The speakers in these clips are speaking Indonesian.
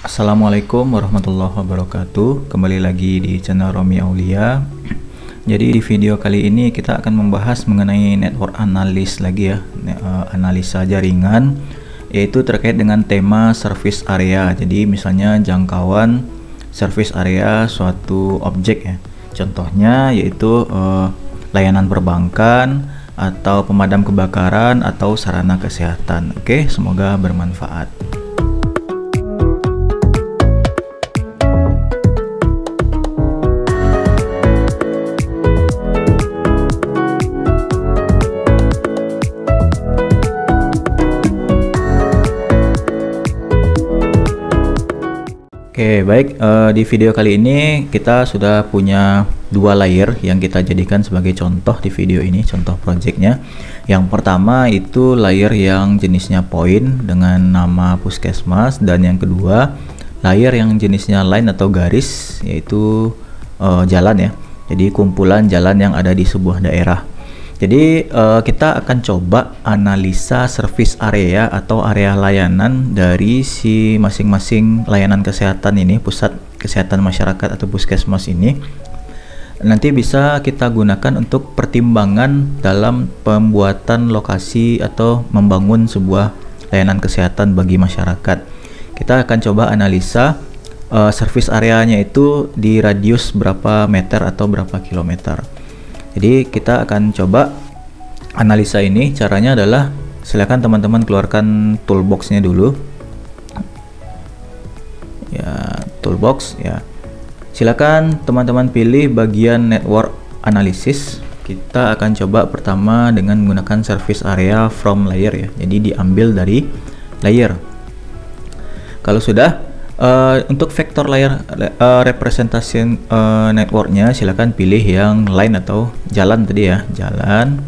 Assalamualaikum warahmatullahi wabarakatuh. Kembali lagi di channel Romi Aulia. Jadi di video kali ini kita akan membahas mengenai network analysis lagi ya, analisa jaringan, yaitu terkait dengan tema service area. Jadi misalnya jangkauan service area suatu objek ya. Contohnya yaitu layanan perbankan atau pemadam kebakaran atau sarana kesehatan. Oke, semoga bermanfaat. Oke, baik. Di video kali ini kita sudah punya dua layer yang kita jadikan sebagai contoh di video ini, contoh projectnya. Yang pertama itu layer yang jenisnya point dengan nama puskesmas, dan yang kedua layer yang jenisnya line atau garis, yaitu jalan ya. Jadi kumpulan jalan yang ada di sebuah daerah. Jadi kita akan coba analisa service area atau area layanan dari si masing-masing layanan kesehatan ini, pusat kesehatan masyarakat atau puskesmas ini. Nanti bisa kita gunakan untuk pertimbangan dalam pembuatan lokasi atau membangun sebuah layanan kesehatan bagi masyarakat. Kita akan coba analisa service areanya itu di radius berapa meter atau berapa kilometer. Jadi kita akan coba analisa ini. Caranya adalah silakan teman-teman keluarkan toolboxnya dulu ya, toolbox ya. Silakan teman-teman pilih bagian network analysis. Kita akan coba pertama dengan menggunakan service area from layer ya. Jadi diambil dari layer. Kalau sudah untuk vektor layer representation networknya, silakan pilih yang line atau jalan tadi ya, jalan.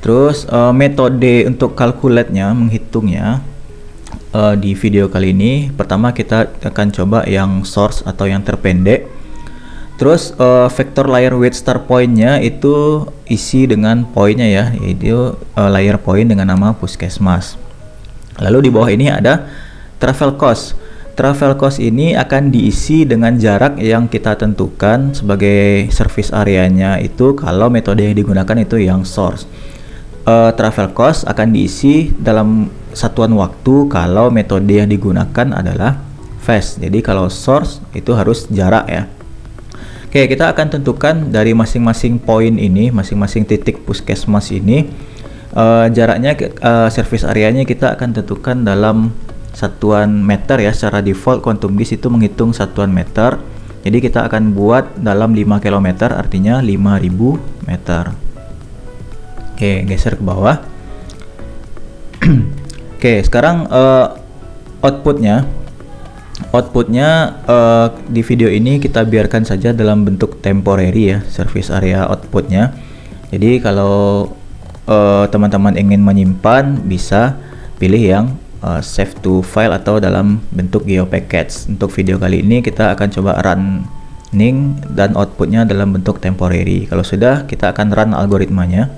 Terus metode untuk calculate-nya, menghitungnya, di video kali ini pertama kita akan coba yang source atau yang terpendek. Terus vektor layer with start point-nya itu isi dengan poinnya ya, yaitu layer point dengan nama puskesmas. Lalu di bawah ini ada travel cost. Travel cost ini akan diisi dengan jarak yang kita tentukan sebagai service areanya itu kalau metode yang digunakan itu yang source. Travel cost akan diisi dalam satuan waktu kalau metode yang digunakan adalah phase. Jadi kalau source itu harus jarak ya. Oke, kita akan tentukan dari masing-masing poin ini, masing-masing titik puskesmas ini, jaraknya, service areanya kita akan tentukan dalam satuan meter ya. Secara default quantum gis itu menghitung satuan meter. Jadi kita akan buat dalam 5 km, artinya 5000 meter. Oke, geser ke bawah. Oke, sekarang outputnya di video ini kita biarkan saja dalam bentuk temporary ya, service area outputnya. Jadi kalau teman-teman ingin menyimpan, bisa pilih yang save to file atau dalam bentuk geopackage. Untuk video kali ini kita akan coba running dan outputnya dalam bentuk temporary. Kalau sudah, kita akan run algoritmanya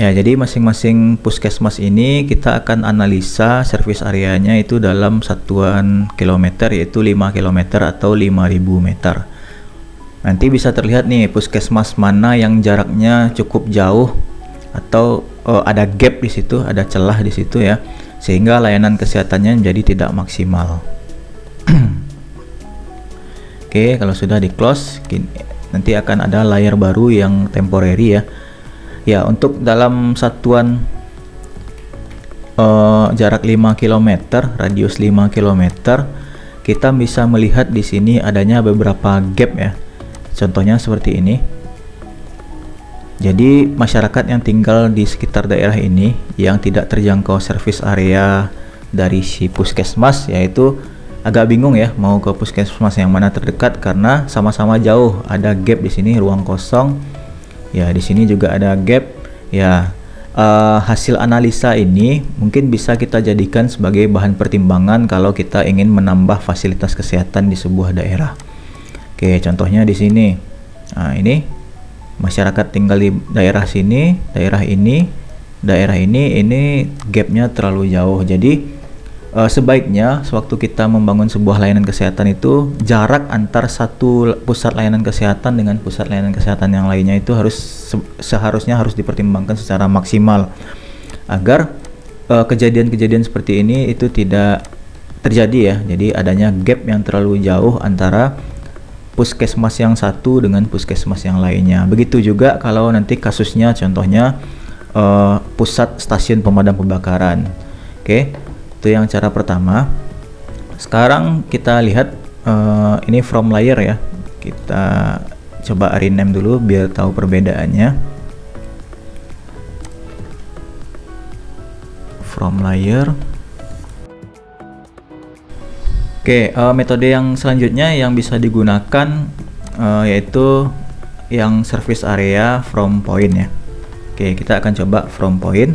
ya. Jadi masing-masing puskesmas ini kita akan analisa service areanya itu dalam satuan kilometer, yaitu 5 km atau 5000 meter. Nanti bisa terlihat nih puskesmas mana yang jaraknya cukup jauh atau ada gap di situ, ada celah di situ ya, sehingga layanan kesehatannya menjadi tidak maksimal. Oke, kalau sudah di close, nanti akan ada layer baru yang temporary ya. Ya, untuk dalam satuan jarak 5 km, radius 5 km, kita bisa melihat di sini adanya beberapa gap ya. Contohnya seperti ini. Jadi masyarakat yang tinggal di sekitar daerah ini yang tidak terjangkau service area dari si puskesmas, yaitu agak bingung ya mau ke puskesmas yang mana terdekat karena sama-sama jauh. Ada gap di sini, ruang kosong. Ya, di sini juga ada gap. Ya, hasil analisa ini mungkin bisa kita jadikan sebagai bahan pertimbangan kalau kita ingin menambah fasilitas kesehatan di sebuah daerah. Oke, contohnya di sini. Nah, ini masyarakat tinggal di daerah sini, daerah ini gapnya terlalu jauh. Jadi sebaiknya sewaktu kita membangun sebuah layanan kesehatan itu jarak antar satu pusat layanan kesehatan dengan pusat layanan kesehatan yang lainnya itu seharusnya harus dipertimbangkan secara maksimal agar kejadian-kejadian seperti ini itu tidak terjadi ya. Jadi adanya gap yang terlalu jauh antara puskesmas yang satu dengan puskesmas yang lainnya. Begitu juga kalau nanti kasusnya contohnya pusat stasiun pemadam kebakaran. Oke. Itu yang cara pertama. Sekarang kita lihat ini from layer ya. Kita coba rename dulu biar tahu perbedaannya. From layer. Oke, metode yang selanjutnya yang bisa digunakan yaitu yang service area from point ya. Oke, kita akan coba from point.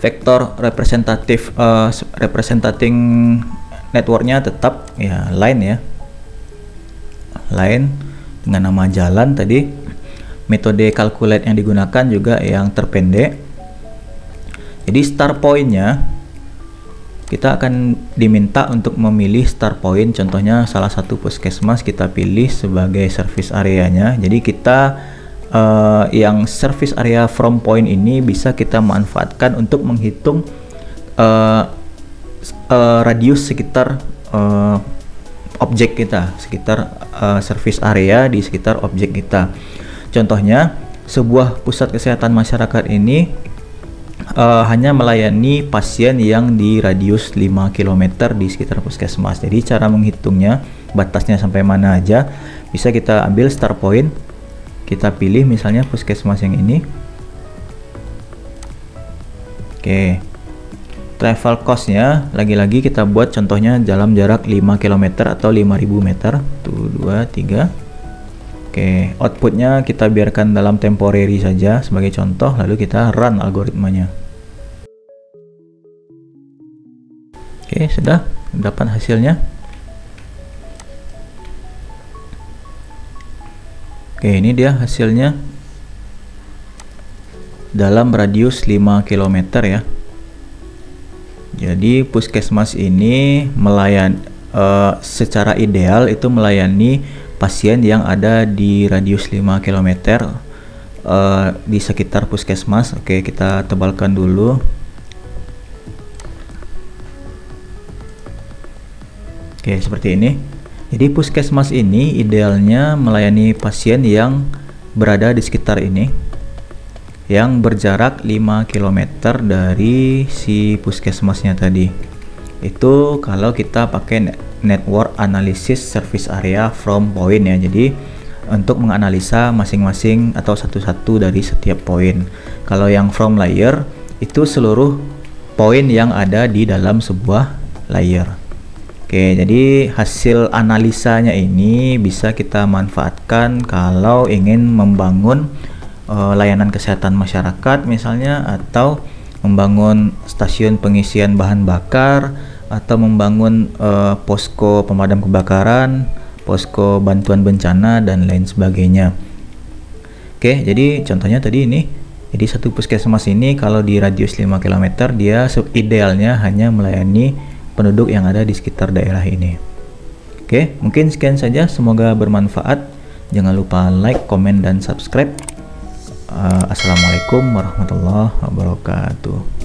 Vektor representing networknya tetap ya line ya, line dengan nama jalan tadi. Metode calculate yang digunakan juga yang terpendek. Jadi start pointnya kita akan diminta untuk memilih start point, contohnya salah satu puskesmas kita pilih sebagai service areanya. Jadi kita yang service area from point ini bisa kita manfaatkan untuk menghitung radius sekitar objek kita, sekitar service area di sekitar objek kita. Contohnya sebuah pusat kesehatan masyarakat ini hanya melayani pasien yang di radius 5 km di sekitar puskesmas. Jadi cara menghitungnya, batasnya sampai mana aja, bisa kita ambil start point. Kita pilih misalnya puskesmas yang ini. Oke. Travel cost-nya lagi-lagi kita buat contohnya dalam jarak 5 km atau 5000 meter. 1 2 3. Oke, outputnya kita biarkan dalam temporary saja sebagai contoh, lalu kita run algoritmanya. Oke, sudah dapat hasilnya. Oke, ini dia hasilnya dalam radius 5 km ya. Jadi puskesmas ini secara ideal itu melayani pasien yang ada di radius 5 km di sekitar puskesmas. Oke, kita tebalkan dulu. Oke, seperti ini. Jadi puskesmas ini idealnya melayani pasien yang berada di sekitar ini, yang berjarak 5 km dari si puskesmasnya tadi. Itu kalau kita pakai network analysis service area from point ya. Jadi untuk menganalisa masing-masing atau satu-satu dari setiap poin. Kalau yang from layer itu seluruh poin yang ada di dalam sebuah layer. Oke, jadi hasil analisanya ini bisa kita manfaatkan kalau ingin membangun layanan kesehatan masyarakat misalnya, atau membangun stasiun pengisian bahan bakar, atau membangun posko pemadam kebakaran, posko bantuan bencana, dan lain sebagainya. Oke, jadi contohnya tadi ini. Jadi satu puskesmas ini kalau di radius 5 km dia idealnya hanya melayani penduduk yang ada di sekitar daerah ini. Oke, mungkin sekian saja, semoga bermanfaat. Jangan lupa like, komen, dan subscribe. Assalamualaikum warahmatullahi wabarakatuh.